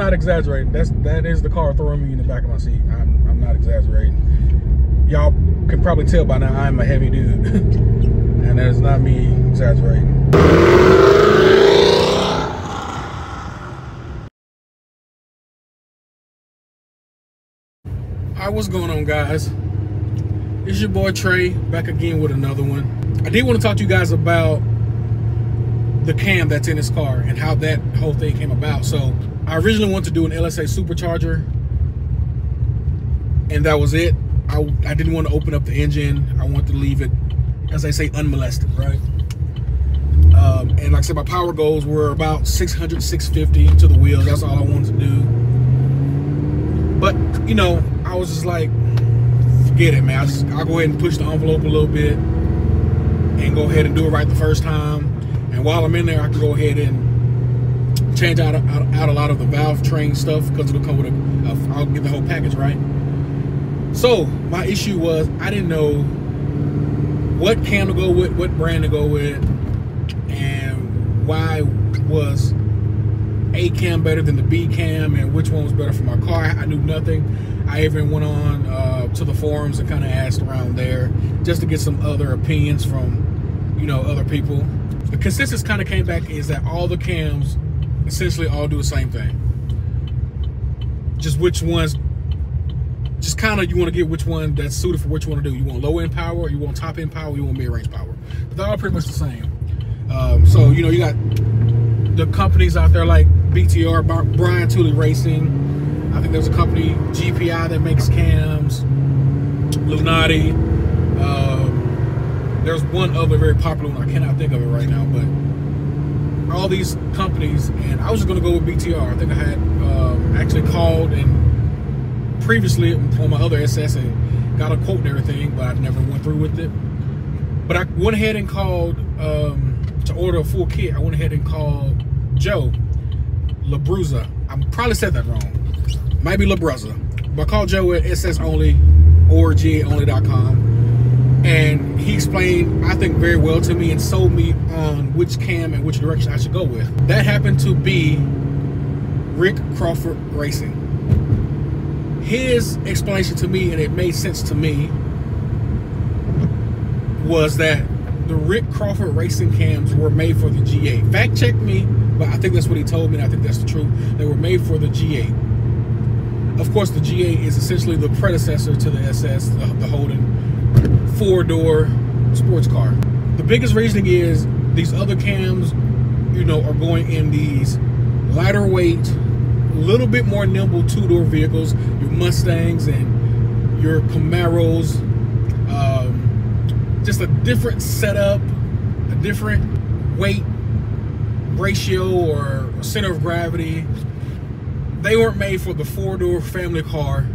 not exaggerating. That is the car throwing me in the back of my seat. I'm not exaggerating. Y'all can probably tell by now I'm a heavy dude. And that is not me exaggerating. Alright, what's going on, guys? It's your boy Trey, back again with another one. I did want to talk to you guys about the cam that's in this car and how that whole thing came about. So I originally wanted to do an LSA supercharger, and that was it. I didn't want to open up the engine. I wanted to leave it, as they say, unmolested, right? And like I said, my power goals were about 600, 650 to the wheels. That's all I wanted to do. But, you know, I was just like, forget it, man. I'll go ahead and push the envelope a little bit and go ahead and do it right the first time. And while I'm in there, I can go ahead and change out a lot of the valve train stuff, because it'll come with I'll get the whole package, right? So my issue was I didn't know what cam to go with, what brand to go with, and why was A cam better than the B cam, and which one was better for my car. I knew nothing. I even went on to the forums and kind of asked around there just to get some other opinions from, you know, other people. The consensus kind of came back is that all the cams essentially all do the same thing. Just which ones, just kind of you want to get which one that's suited for what you want to do. You want low end power, or you want top end power, or you want mid range power. But they're all pretty much the same. So, you know, you got the companies out there like BTR, Brian Tooley Racing. I think there's a company, GPI, that makes cams, Lunati. There's one other very popular one, I cannot think of it right now, but all these companies, and I was just gonna go with BTR. I think I had actually called and previously on my other SS and got a quote and everything, but I never went through with it. But I went ahead and called, to order a full kit, I went ahead and called Joe LaBruzza. I probably said that wrong. Might be LaBruzza. But I called Joe at SS Only or GAonly.com. And he explained, I think, very well to me and sold me on which cam and which direction I should go with. That happened to be Rick Crawford Racing. His explanation to me, and it made sense to me, was that the Rick Crawford Racing cams were made for the G8. Fact check me, but I think that's what he told me, and I think that's the truth. They were made for the G8. Of course, the G8 is essentially the predecessor to the SS, the Holden 4-door sports car. The biggest reasoning is these other cams, you know, are going in these lighter weight, a little bit more nimble 2-door vehicles, your Mustangs and your Camaros, just a different setup, a different weight ratio or center of gravity. They weren't made for the 4-door family car,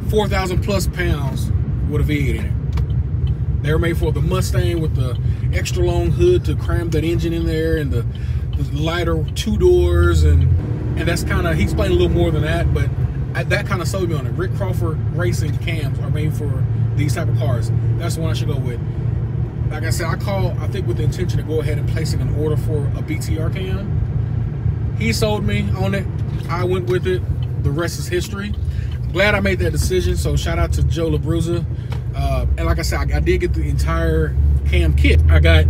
4,000 plus pounds with a V8 in it. They were made for the Mustang with the extra long hood to cram that engine in there, and the lighter 2 doors, and that's kind of, he explained a little more than that, but that kind of sold me on it. Rick Crawford Racing cams are made for these type of cars. That's the one I should go with. Like I said, I called, I think, with the intention to go ahead and placing an order for a BTR cam. He sold me on it. I went with it. The rest is history. Glad I made that decision. So shout out to Joe LaBruzza. And like I said, I did get the entire cam kit. I got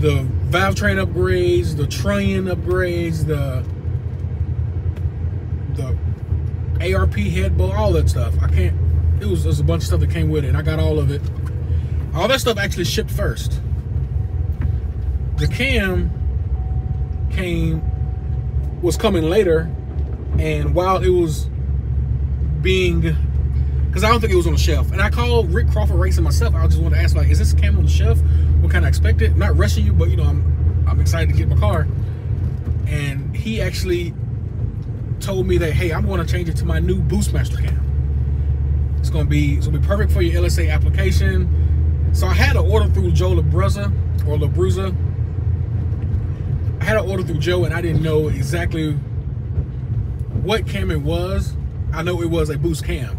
the valve train upgrades, the trunnion upgrades, the ARP head bolt, all that stuff. It was a bunch of stuff that came with it, and I got all of it. All that stuff actually shipped first. The cam was coming later, and while it was being, because I don't think it was on the shelf, and I called Rick Crawford Racing myself. I just wanted to ask, like, is this cam on the shelf? What kind of expect it? I'm not rushing you, but you know, I'm excited to get my car. And he actually told me that, hey, I'm going to change it to my new Boostmaster cam. It's gonna be perfect for your LSA application. So I had to order through Joe LaBruzza or LaBruzza. I had to order through Joe, and I didn't know exactly what cam it was. I know it was a boost cam,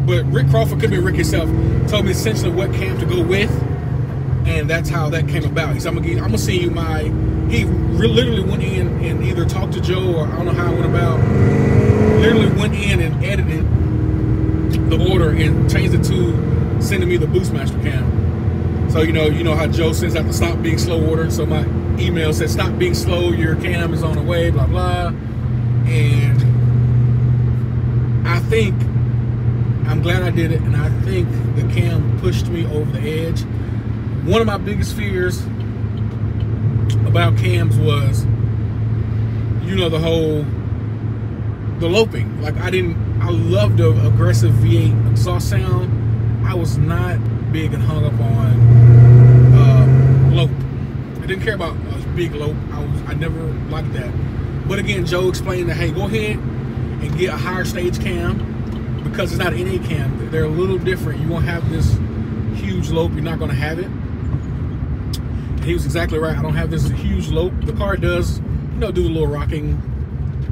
but Rick Crawford, could be Rick himself, told me essentially what cam to go with, and that's how that came about. He said, I'm gonna send you my he literally went in and either talked to Joe, or I don't know how it went about. Literally went in and edited the order and changed it to sending me the Boostmaster cam. So you know how Joe sends out the stop being slow order. So my email said, stop being slow, your cam is on the way, blah blah. And I'm glad I did it, and I think the cam pushed me over the edge. One of my biggest fears about cams was, the loping. Like I loved the aggressive V8 exhaust sound. I was not big and hung up on lope. I didn't care about a big lope. I never liked that. But again, Joe explained that, hey, go ahead and get a higher stage cam, because it's not an NA cam. They're a little different. You won't have this huge lope. You're not going to have it. And he was exactly right. I don't have this huge lope. The car does, do the little rocking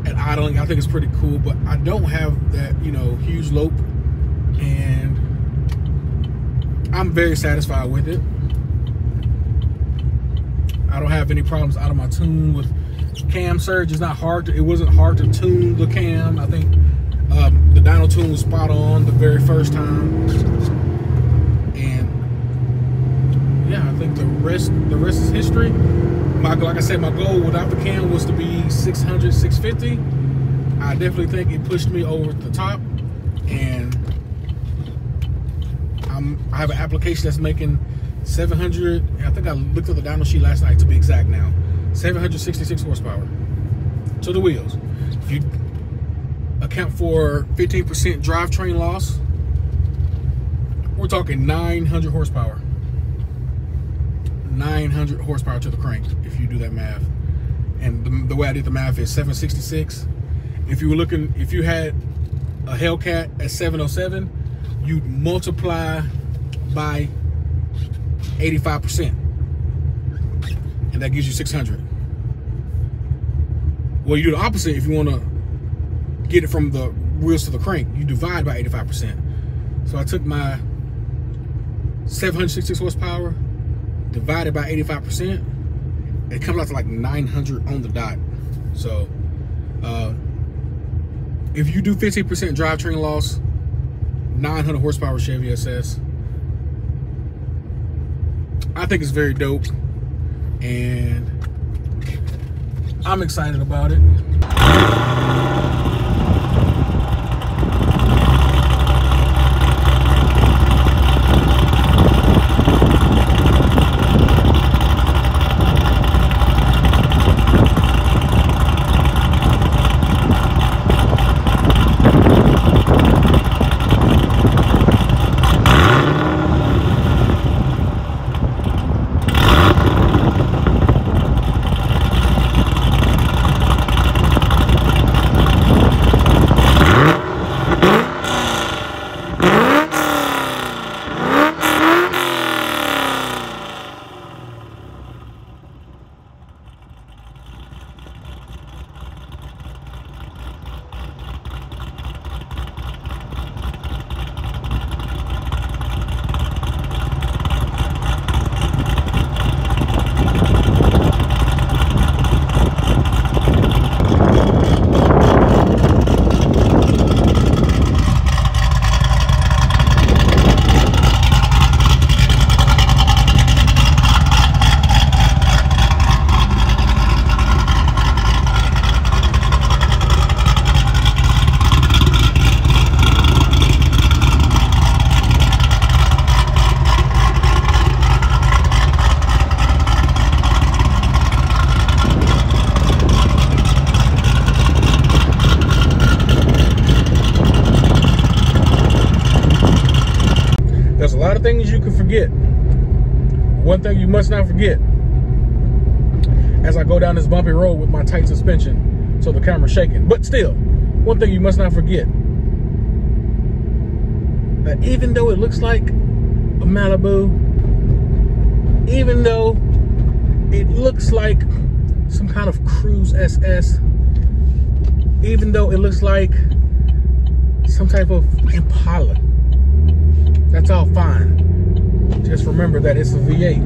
at idling. I think it's pretty cool, but I don't have that, huge lope. And I'm very satisfied with it. I don't have any problems out of my tune with cam surge. It wasn't hard to tune the cam. I think the dyno tune was spot on the very first time. And yeah, I think the rest is history. Like I said, my goal without the cam was to be 600, 650. I definitely think it pushed me over the top, and I have an application that's making 700. I think I looked at the dyno sheet last night to be exact now. 766 horsepower to the wheels. If you account for 15% drivetrain loss, we're talking 900 horsepower. 900 horsepower to the crank, if you do that math. And the way I did the math is 766. If you had a Hellcat at 707, you'd multiply by 85%, and that gives you 600. Well, you do the opposite. If you want to get it from the wheels to the crank, you divide by 85%. So I took my 766 horsepower, divided by 85%, it comes out to like 900 on the dot. So if you do 15% drivetrain loss, 900 horsepower Chevy SS, I think it's very dope, and I'm excited about it. There's a lot of things you can forget. One thing you must not forget, as I go down this bumpy road with my tight suspension, so the camera's shaking. But still, one thing you must not forget, that even though it looks like a Malibu, even though it looks like some kind of Cruise SS, even though it looks like some type of Impala, that's all fine. Just remember that it's a V8.